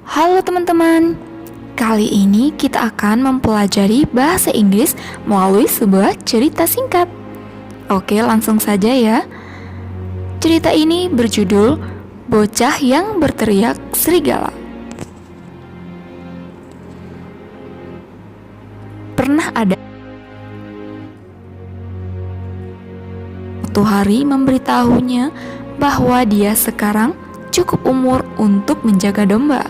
Halo teman-teman, kali ini kita akan mempelajari bahasa Inggris melalui sebuah cerita singkat. Oke, langsung saja ya. Cerita ini berjudul Bocah yang Berteriak Serigala. Pernah ada suatu hari memberitahunya bahwa dia sekarang cukup umur untuk menjaga domba.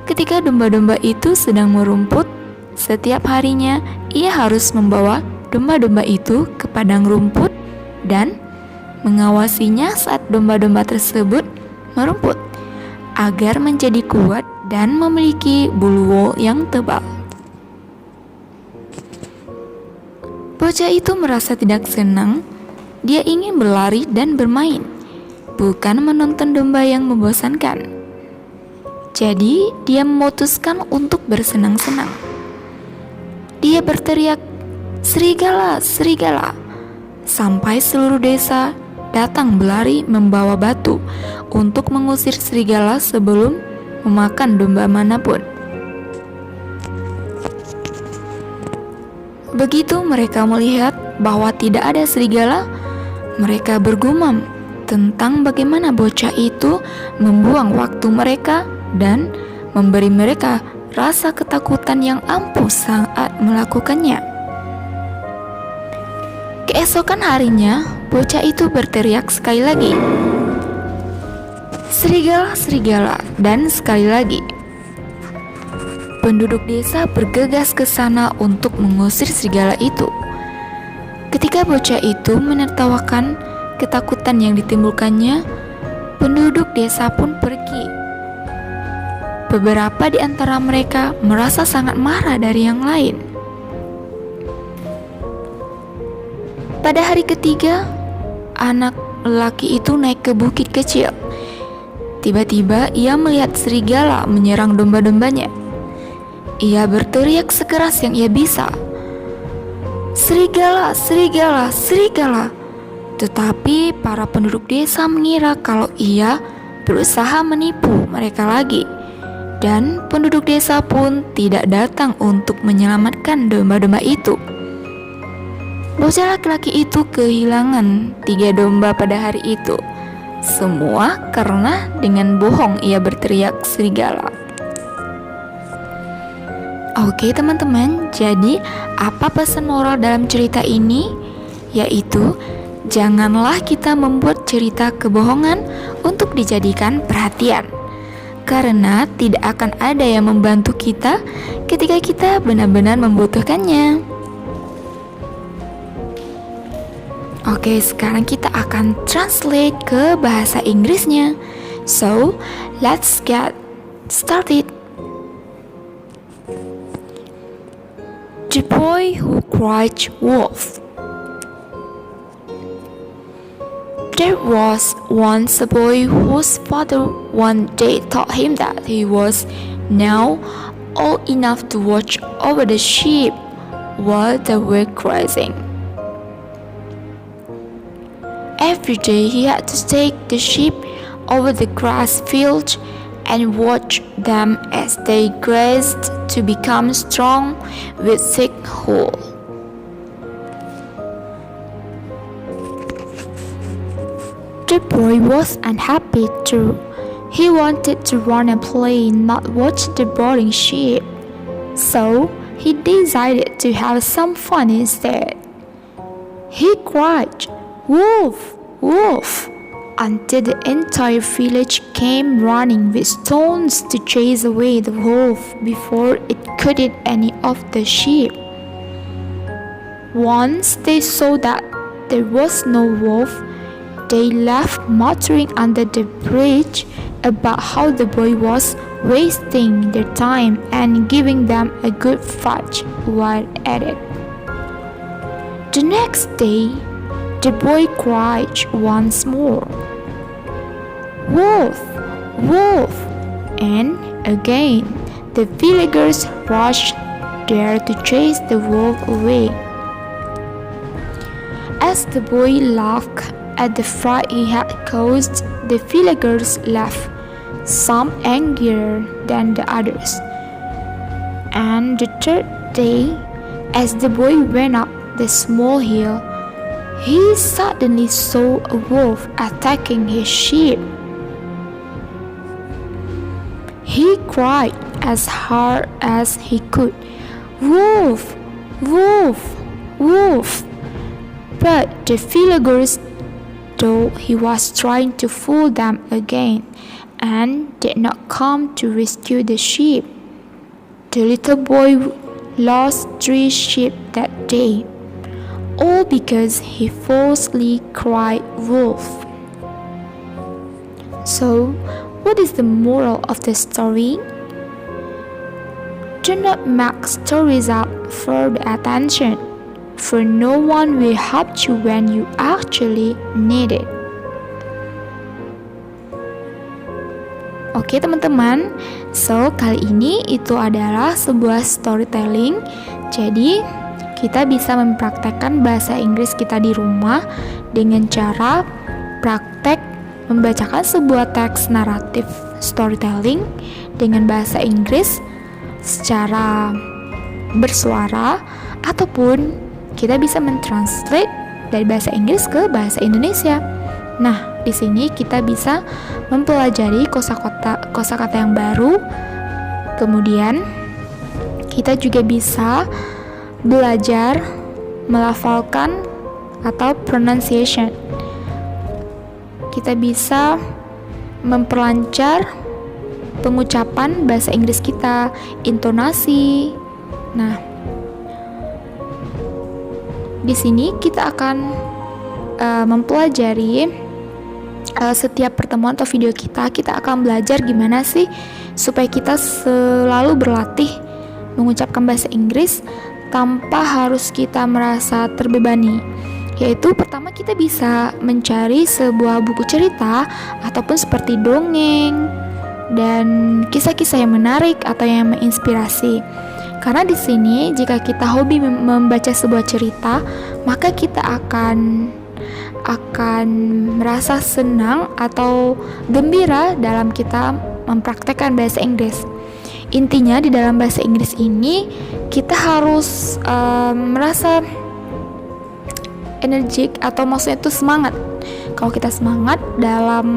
Ketika domba-domba itu sedang merumput, setiap harinya ia harus membawa domba-domba itu ke padang rumput dan mengawasinya saat domba-domba tersebut merumput agar menjadi kuat dan memiliki bulu wool yang tebal. Bocah itu merasa tidak senang. Dia ingin berlari dan bermain, bukan menonton domba yang membosankan. Jadi, dia memutuskan untuk bersenang-senang. Dia berteriak, "Serigala, serigala!" Sampai seluruh desa datang berlari membawa batu untuk mengusir serigala sebelum memakan domba manapun. Begitu mereka melihat bahwa tidak ada serigala, mereka bergumam tentang bagaimana bocah itu membuang waktu mereka dan memberi mereka rasa ketakutan yang ampuh saat melakukannya. Keesokan harinya, bocah itu berteriak sekali lagi, "Serigala, serigala!" Dan sekali lagi. Penduduk desa bergegas ke sana untuk mengusir serigala itu. Ketika bocah itu menertawakan ketakutan yang ditimbulkannya, penduduk desa pun pergi. Beberapa di antara mereka merasa sangat marah dari yang lain. Pada hari ketiga, anak lelaki itu naik ke bukit kecil. Tiba-tiba ia melihat serigala menyerang domba-dombanya. Ia berteriak sekeras yang ia bisa, "Serigala, serigala, serigala!" Tetapi para penduduk desa mengira kalau ia berusaha menipu mereka lagi. Dan penduduk desa pun tidak datang untuk menyelamatkan domba-domba itu. Bocah laki-laki itu kehilangan 3 domba pada hari itu. Semua karena dengan bohong ia berteriak serigala. Oke teman-teman, jadi apa pesan moral dalam cerita ini? Yaitu, janganlah kita membuat cerita kebohongan untuk dijadikan perhatian. Karena tidak akan ada yang membantu kita ketika kita benar-benar membutuhkannya. Oke, sekarang kita akan translate ke bahasa Inggrisnya. So, let's get started. The Boy Who Cried Wolf. There was once a boy whose father one day told him that he was now old enough to watch over the sheep while they were grazing. Every day he had to take the sheep over the grass field and watch them as they grazed to become strong with thick wool. The boy was unhappy too. He wanted to run and play, not watch the boring sheep. So he decided to have some fun instead. He cried, "Wolf, wolf!" until the entire village came running with stones to chase away the wolf before it could eat any of the sheep. Once they saw that there was no wolf, they left muttering under the bridge about how the boy was wasting their time and giving them a good fudge while at it. The next day, the boy cried once more, "Wolf, wolf!" And again, the villagers rushed there to chase the wolf away. As the boy laughed at the fright he had caused, the villagers laughed some angrier than the others. And the third day, as the boy went up the small hill, he suddenly saw a wolf attacking his sheep. He cried as hard as he could, "Wolf! Wolf! Wolf!" But the villagers thought he was trying to fool them again and did not come to rescue the sheep. The little boy lost 3 sheep that day, all because he falsely cried wolf. So, what is the moral of the story? Do not make stories up for the attention, for no one will help you when you actually need it. Oke teman-teman, so kali ini itu adalah sebuah storytelling. Jadi kita bisa mempraktekkan bahasa Inggris kita di rumah dengan cara praktek membacakan sebuah teks naratif storytelling dengan bahasa Inggris secara bersuara, ataupun kita bisa mentranslate dari bahasa Inggris ke bahasa Indonesia. Nah, di sini kita bisa mempelajari kosakata yang baru. Kemudian kita juga bisa belajar melafalkan atau pronunciation. Kita bisa memperlancar pengucapan bahasa Inggris kita, intonasi. Nah, di sini kita akan mempelajari setiap pertemuan atau video kita akan belajar gimana sih supaya kita selalu berlatih mengucapkan bahasa Inggris tanpa harus kita merasa terbebani. Yaitu pertama kita bisa mencari sebuah buku cerita ataupun seperti dongeng dan kisah-kisah yang menarik atau yang menginspirasi. Karena di sini jika kita hobi membaca sebuah cerita, maka kita akan merasa senang atau gembira dalam kita mempraktekkan bahasa Inggris. Intinya di dalam bahasa Inggris ini kita harus merasa energik atau maksudnya itu semangat. Kalau kita semangat dalam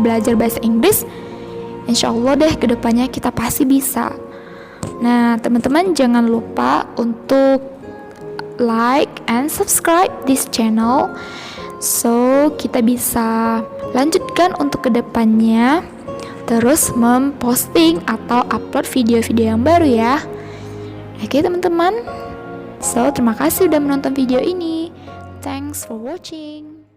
belajar bahasa Inggris, insya Allah deh kedepannya kita pasti bisa. Nah teman-teman jangan lupa untuk like and subscribe this channel, so kita bisa lanjutkan untuk kedepannya terus memposting atau upload video-video yang baru ya. Oke teman-teman, so terima kasih udah menonton video ini. Thanks for watching.